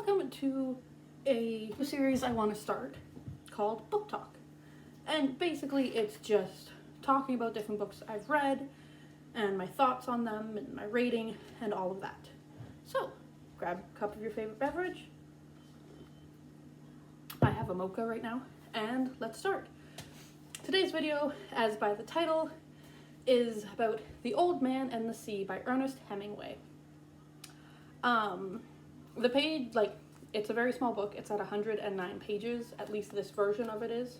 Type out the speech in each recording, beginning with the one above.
welcome to a series I want to start called Book Talk. And basically it's just talking about different books I've read and my thoughts on them and my rating and all of that. So, grab a cup of your favorite beverage. I have a mocha right now, and let's start. Today's video, as by the title, is about The Old Man and the Sea by Ernest Hemingway. The page, it's a very small book. It's at 109 pages, at least this version of it is.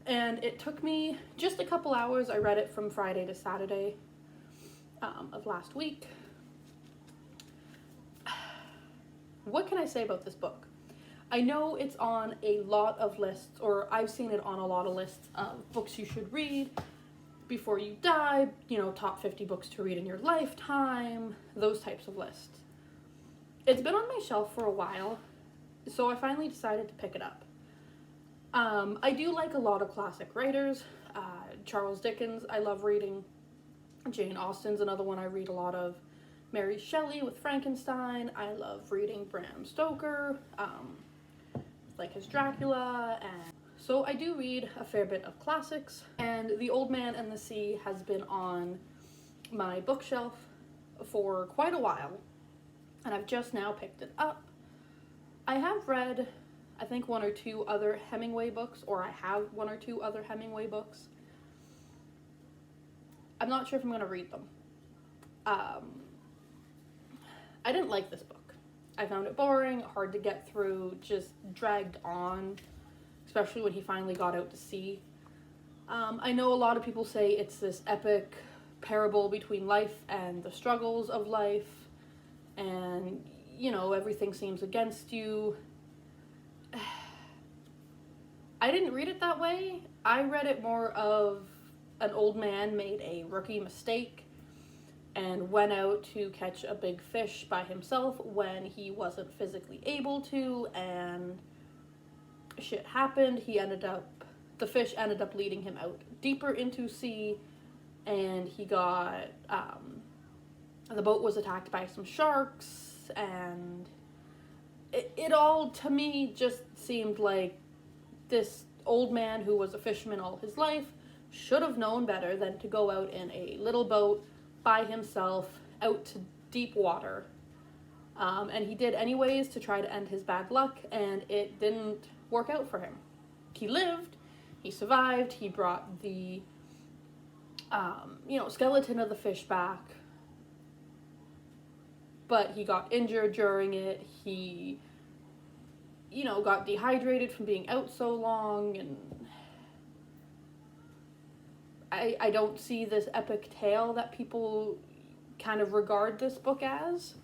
And it took me just a couple hours. I read it from Friday to Saturday of last week. What can I say about this book? I know it's on a lot of lists, or I've seen it on a lot of lists of books you should read before you die, top 50 books to read in your lifetime, those types of lists. It's been on my shelf for a while, so I finally decided to pick it up. I do like a lot of classic writers. Charles Dickens, I love reading. Jane Austen's another one I read a lot of. Mary Shelley with Frankenstein. I love reading Bram Stoker, like his Dracula, and so I do read a fair bit of classics, and The Old Man and the Sea has been on my bookshelf for quite a while, and I've just now picked it up. I have read, I think, one or two other Hemingway books, or I have one or two other Hemingway books. I'm not sure if I'm going to read them. I didn't like this book. I found it boring, hard to get through, just dragged on, especially when he finally got out to sea. I know a lot of people say it's this epic parable between life and the struggles of life, and, everything seems against you. I didn't read it that way. I read it more of an old man made a rookie mistake and went out to catch a big fish by himself when he wasn't physically able to, and shit happened. The fish ended up leading him out deeper into sea, and he got, the boat was attacked by some sharks, and it all, to me, just seemed like this old man who was a fisherman all his life should have known better than to go out in a little boat by himself out to deep water. And he did anyways to try to end his bad luck, and it didn't work out for him. He lived, he survived, he brought the, skeleton of the fish back, but he got injured during it. He, got dehydrated from being out so long, and I don't see this epic tale that people kind of regard this book as.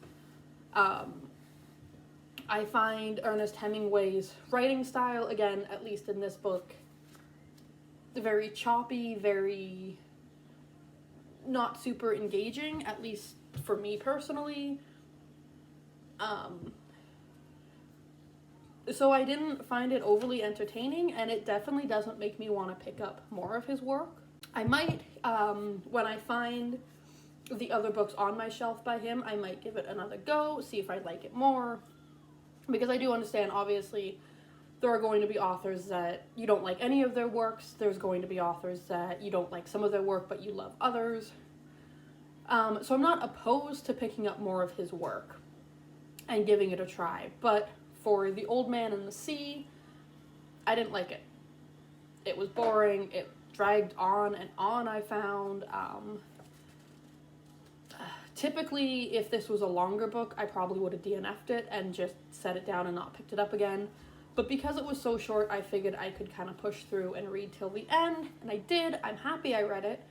I find Ernest Hemingway's writing style, again, at least in this book, very choppy, very not super engaging, at least for me personally. So I didn't find it overly entertaining, and it definitely doesn't make me want to pick up more of his work. I might, when I find the other books on my shelf by him, I might give it another go, see if I like it more, because I do understand, obviously, there are going to be authors that you don't like any of their works. There's going to be authors that you don't like some of their work, but you love others. So I'm not opposed to picking up more of his work and giving it a try, but for The Old Man and the Sea, I didn't like it. It was boring. It dragged on and on, I found. Typically, if this was a longer book, I probably would have DNF'd it and just set it down and not picked it up again. But because it was so short, I figured I could kind of push through and read till the end, and I did. I'm happy I read it,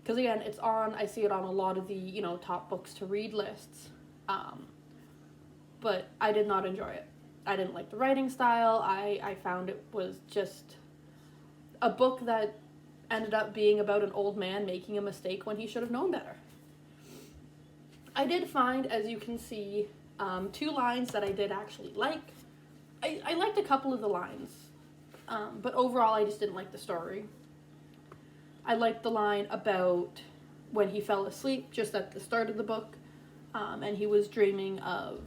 because again, I see it on a lot of the, top books to read lists. But I did not enjoy it. I didn't like the writing style. I found it was just a book that ended up being about an old man making a mistake when he should have known better. I did find, as you can see, two lines that I did actually like. I liked a couple of the lines, but overall I just didn't like the story. I liked the line about when he fell asleep just at the start of the book, and he was dreaming of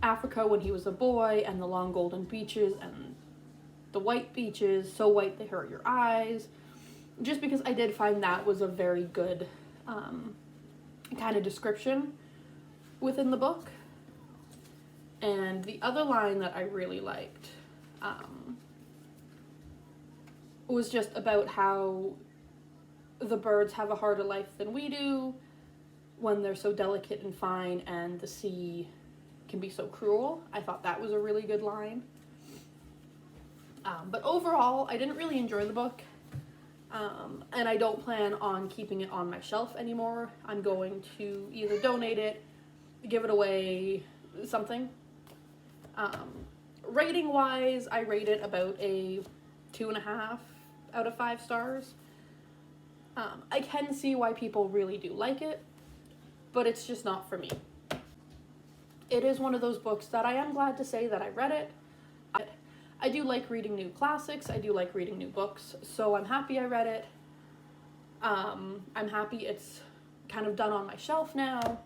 Africa when he was a boy, and the long golden beaches and the white beaches, so white they hurt your eyes. Just because I did find that was a very good kind of description within the book. And the other line that I really liked was just about how the birds have a harder life than we do when they're so delicate and fine, and the sea can be so cruel. I thought that was a really good line. But overall, I didn't really enjoy the book. And I don't plan on keeping it on my shelf anymore. I'm going to either donate it, give it away, something. Rating wise, I rate it about a 2.5 out of 5 stars. I can see why people really do like it, but it's just not for me. It is one of those books that I am glad to say that I read it. I do like reading new classics. I do like reading new books, so I'm happy I read it. I'm happy it's kind of done on my shelf now.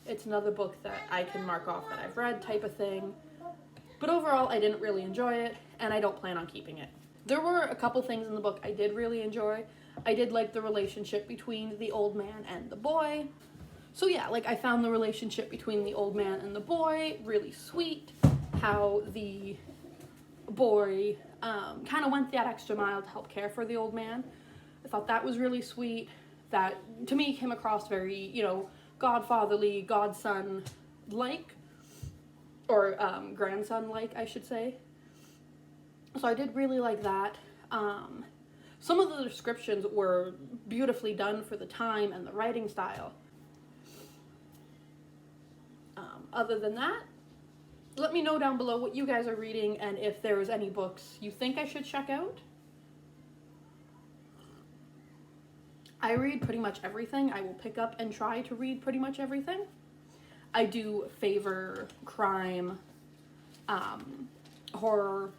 It's another book that I can mark off that I've read, type of thing. But overall, I didn't really enjoy it, and I don't plan on keeping it. There were a couple things in the book I did really enjoy. I did like the relationship between the old man and the boy. So yeah, like I found the relationship between the old man and the boy really sweet. How the boy kind of went that extra mile to help care for the old man. I thought that was really sweet. That, to me, came across very, godfatherly, godson-like. Or grandson-like, I should say. So I did really like that. Some of the descriptions were beautifully done for the time and the writing style. Other than that, let me know down below what you guys are reading and if there's any books you think I should check out. I read pretty much everything. I will pick up and try to read pretty much everything. I do favor crime, horror,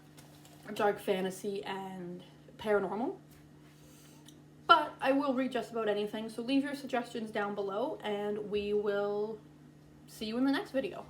dark fantasy, and paranormal. But I will read just about anything, so leave your suggestions down below, and we will see you in the next video.